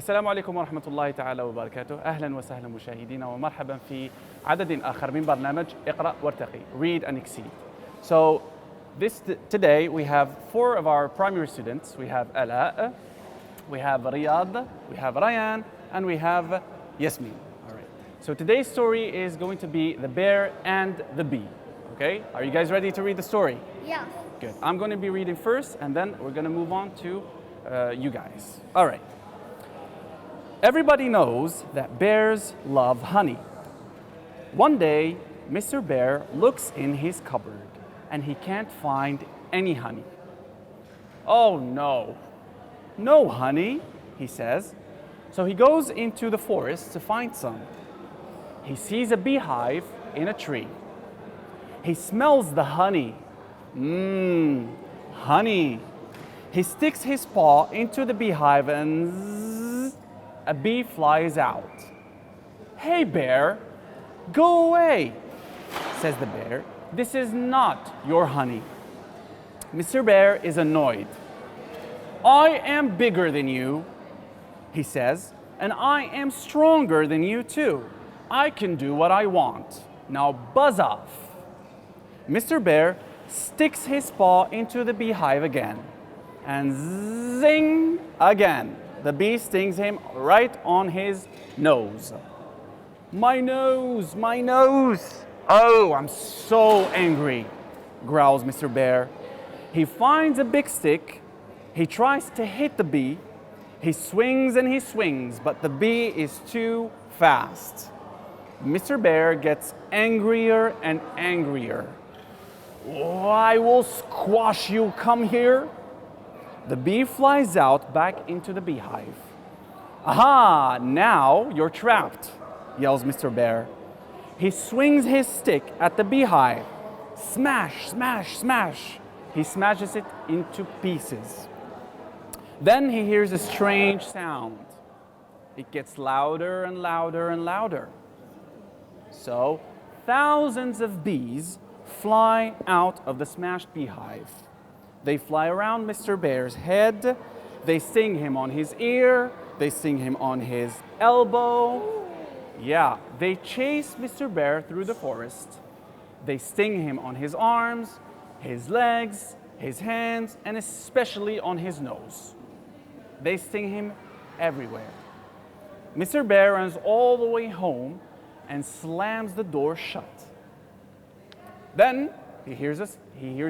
السلام عليكم ورحمة الله تعالى وبركاته. أهلا وسهلا مشاهدينا ومرحبا في عدد آخر من برنامج إقرأ وارتقي. Read and exceed. So today we have four of our primary students. We have Ala, we have Riyad, we have Ryan, and we have Yasmin. All right. So today's story is going to be The Bear and the Bee. Okay? Are you guys ready to read the story? Yeah. Good. I'm going to be reading first, and then we're going to move on to you guys. All right. Everybody knows that bears love honey. One day, Mr. Bear looks in his cupboard and he can't find any honey. Oh no, no honey, he says. So he goes into the forest to find some. He sees a beehive in a tree. He smells the honey. Honey. He sticks his paw into the beehive and zzz, a bee flies out. Hey bear, go away, says the bear. This is not your honey. Mr. Bear is annoyed. I am bigger than you, he says, and I am stronger than you too. I can do what I want. Now buzz off. Mr. Bear sticks his paw into the beehive again, and zing again. The bee stings him right on his nose. My nose, my nose. Oh, I'm so angry, growls Mr. Bear. He finds a big stick. He tries to hit the bee. He swings and he swings, but the bee is too fast. Mr. Bear gets angrier and angrier. Oh, I will squash you, come here. The bee flies out back into the beehive. Aha, now you're trapped, yells Mr. Bear. He swings his stick at the beehive. Smash, smash, smash. He smashes it into pieces. Then he hears a strange sound. It gets louder and louder and louder. So thousands of bees fly out of the smashed beehive. They fly around Mr. Bear's head. They sting him on his ear. They sting him on his elbow. Yeah, they chase Mr. Bear through the forest. They sting him on his arms, his legs, his hands, and especially on his nose. They sting him everywhere. Mr. Bear runs all the way home and slams the door shut. Then he hears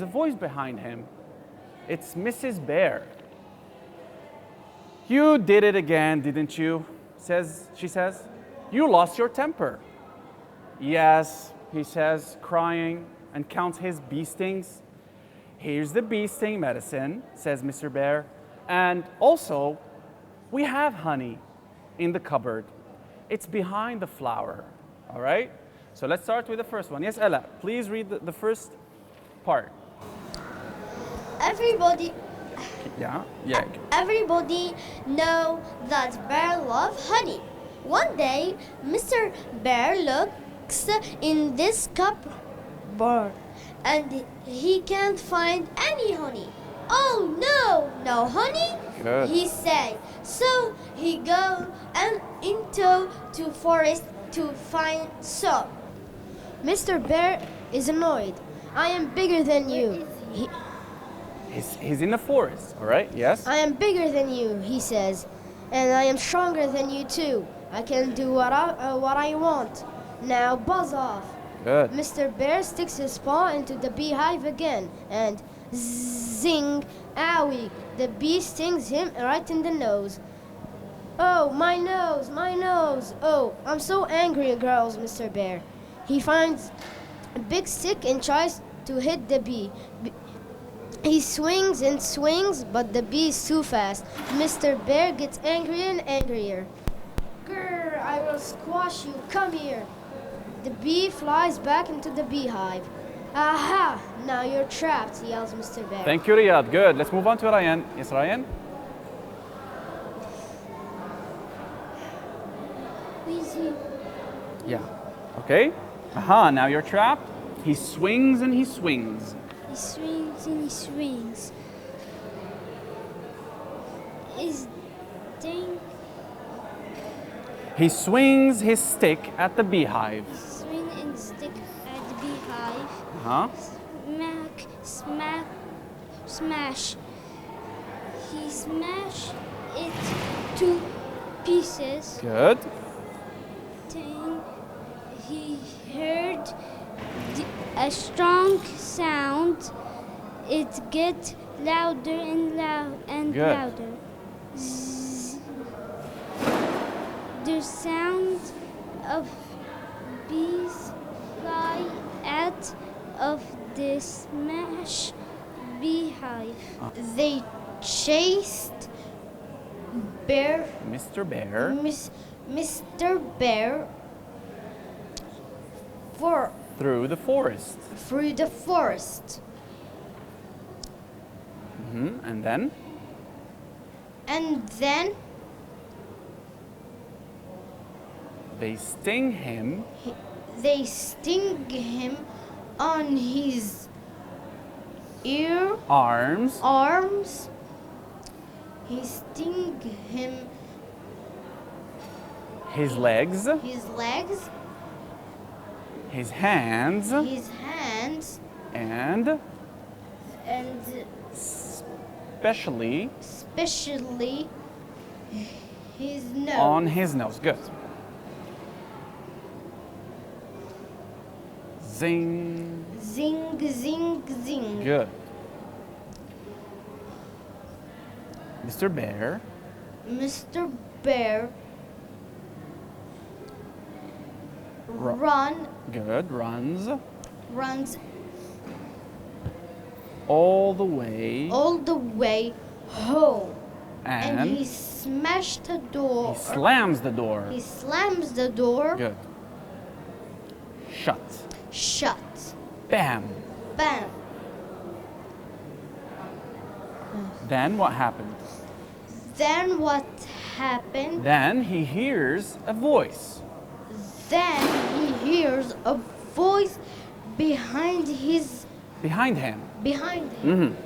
a voice behind him. It's Mrs. Bear. You did it again, didn't you? She says. You lost your temper. Yes, he says, crying, and counts his bee stings. Here's the bee sting medicine, says Mr. Bear. And also, we have honey in the cupboard. It's behind the flower, all right? So let's start with the first one. Yes, Ella, please read the first part. Everybody Everybody know that bear love honey. One day, Mr. Bear looks in this cupboard and he can't find any honey. Oh no, no honey? Good. He said. So he goes into the forest to find some. Mr. Bear is annoyed. I am bigger than you. He's in the forest, all right? Yes? I am bigger than you, he says, and I am stronger than you too. I can do what I want. Now buzz off. Good. Mr. Bear sticks his paw into the beehive again, and zing, owie, the bee stings him right in the nose. Oh, my nose, my nose. Oh, I'm so angry, growls Mr. Bear. He finds a big stick and tries to hit the bee. He swings and swings, but the bee is too fast. Mr. Bear gets angrier and angrier. Grr, I will squash you, come here. The bee flies back into the beehive. Aha, now you're trapped, yells Mr. Bear. Thank you, Riyad. Good. Let's move on to Ryan. Yes, Ryan? Easy. Yeah. Okay. Aha, now you're trapped. He swings and he swings. He swings and he swings. His He swings his stick at the beehive. Swing and stick at the beehive. Huh? Smack, smash. He smashed it to pieces. Good. Then he heard a strong sound. It get louder and Good. louder. Zzz. The sound of bees fly out of the smashed beehive. They chased Bear, Mr. Bear Mr. Bear through the forest. through the forest. And then And then they sting him they sting him on his arms arms. He sting him his legs, his legs, his hands, his hands, and and especially especially his nose. on his nose. Good. Zing. Zing, zing, zing. Good. Mr. Bear Mr. Bear runs all the way all the way home. And and he smashed the door. he slams the door. He slams the door Good. Shut. shut. Bam. Bam. Then what happened? Then what happened? Then he hears a voice. Then he hears a voice behind him. Behind him.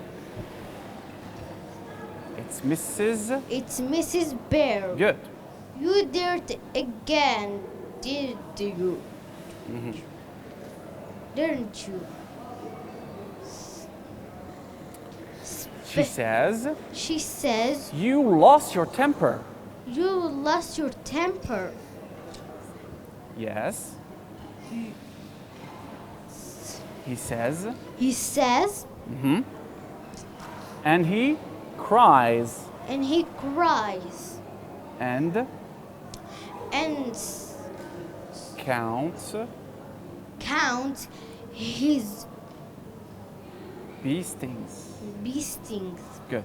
It's Mrs. It's Mrs. Bear. Good. You did it again, did you? Didn't you? She says, She says, you lost your temper. you lost your temper. Yes. He says, He says, and he cries and he cries and and counts counts his bee stings. bee stings. Good.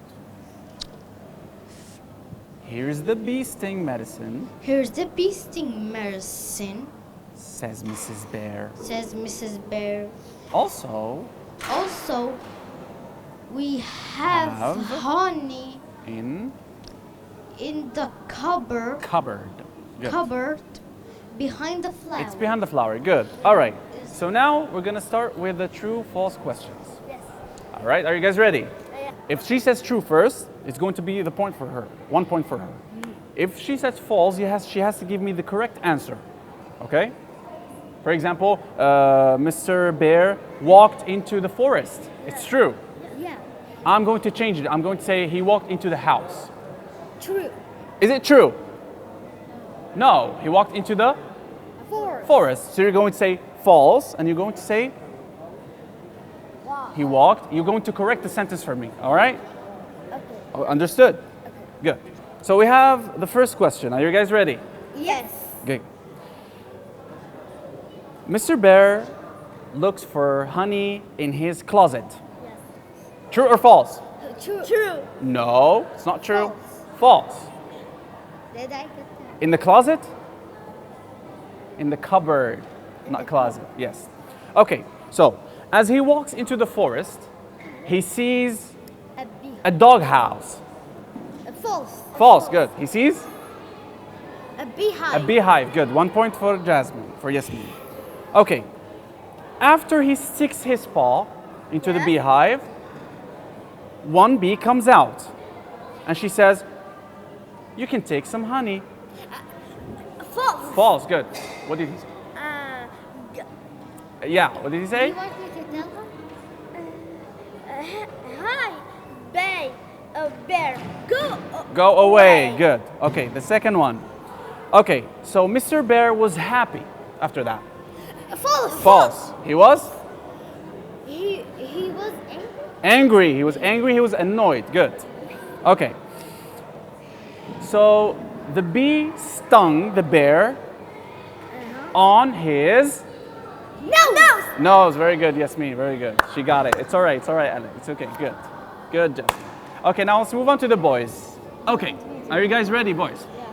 Here's the bee sting medicine, Here's the bee sting medicine, says Mrs. Bear. says Mrs. Bear. Also, Also, we have Have. honey in in the cupboard Good. behind the flower. It's behind the flower. Good. All right. So now we're going to start with the true false questions. Yes. All right. Are you guys ready? Yeah. If she says true first, it's going to be the point for her. 1 point for her. If she says false, she has to give me the correct answer. Okay? For example, Mr. Bear walked into the forest. It's true. Yeah. I'm going to change it. I'm going to say he walked into the house. True. Is it true? No, he walked into the forest. So you're going to say false, and you're going to say he walked. You're going to correct the sentence for me. All right? Okay. Oh, understood? Good. So we have the first question. Are you guys ready? Yes. Okay. Mr. Bear looks for honey in his closet. Yes. True or false? True. True. No, it's not true. False. Did I get that? In the closet? In the cupboard, not closet. Yes. Okay. So, as he walks into the forest, he sees A bee. a doghouse. False. False. Good. He sees A beehive. a beehive. Good. 1 point for Jasmine, for Yasmin. Okay. After he sticks his paw into the Yeah. beehive, one bee comes out, and she says, "You can take some honey." False. False, good. What did he say? Yeah, what did he say? You want me to tell him? Hi, bear. Go away, good. Okay, the second one. Okay, so Mr. Bear was happy after that. False. False. He was? He was angry. Angry. He was angry, he was annoyed. Good. Okay. So the bee stung the bear on his nose. Very good, Yasmin, very good. She got it. It's all right, Ellen. It's okay, good. Good job. Okay, now let's move on to the boys. Okay, are you guys ready, boys? Yeah.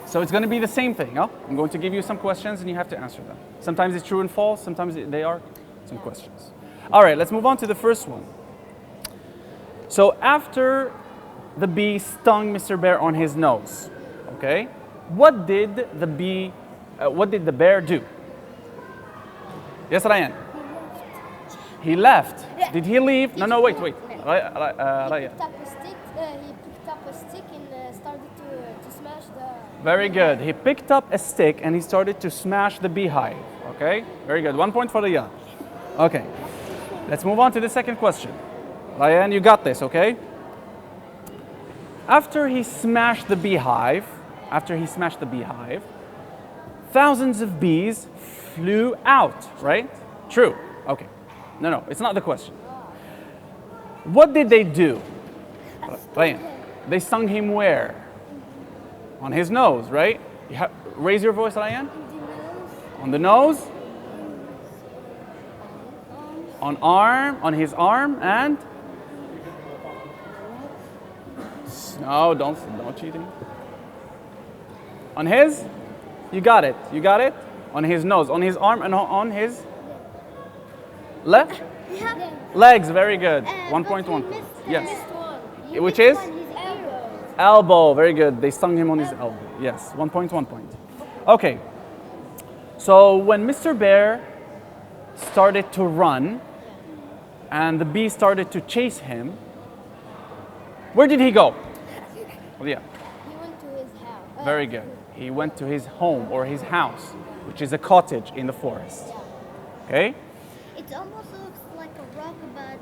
So it's going to be the same thing, huh? I'm going to give you some questions and you have to answer them. Sometimes it's true and false, sometimes they are some questions. All right, let's move on to the first one. So after the bee stung Mr. Bear on his nose, okay, what did the bear do? Yes, Ryan? He left. He left. Did he leave? No, wait. He Ryan. picked up a stick and started to smash the... Very good. He picked up a stick and he started to smash the beehive. Okay? Very good. 1 point for Ryan. Okay. Let's move on to the second question. Ryan, you got this, okay? After he smashed the beehive, thousands of bees flew out, right? True. Okay. No, it's not the question. What did they do? Ryan, they stung him where? On his nose, right? Raise your voice, Ryan. On the nose. On his arm, and? No, don't cheating. On his? You got it. On his nose, on his arm, and on his left? Yeah. Legs, very good. 1 But point, he 1 point. missed, Yes. He Which missed is? one, his elbow. Elbow, very good. They stung him on his elbow. Yes, 1 point, 1 point. Okay. So when Mr. Bear started to run and the bee started to chase him, where did he go? Well, yeah, He went to his house. very good. He went to his home or his house, which is a cottage in the forest. Okay? It almost looks like a rock, but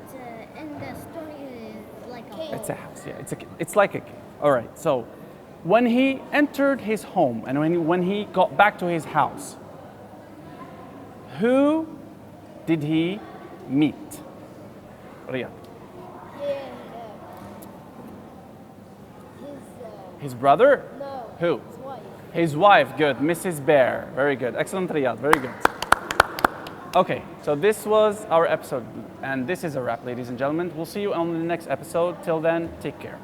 in the story it's like a hole. It's a house, yeah. It's like a cave. All right. So when he entered his home and when he got back to his house, who did he meet? Riyad. Yeah, His brother? no. Who? His wife. His wife. Good. Mrs. Bear. Very good. Excellent, Riyad. Very good. Okay, so this was our episode, and this is a wrap, ladies and gentlemen. We'll see you on the next episode. Till then, take care.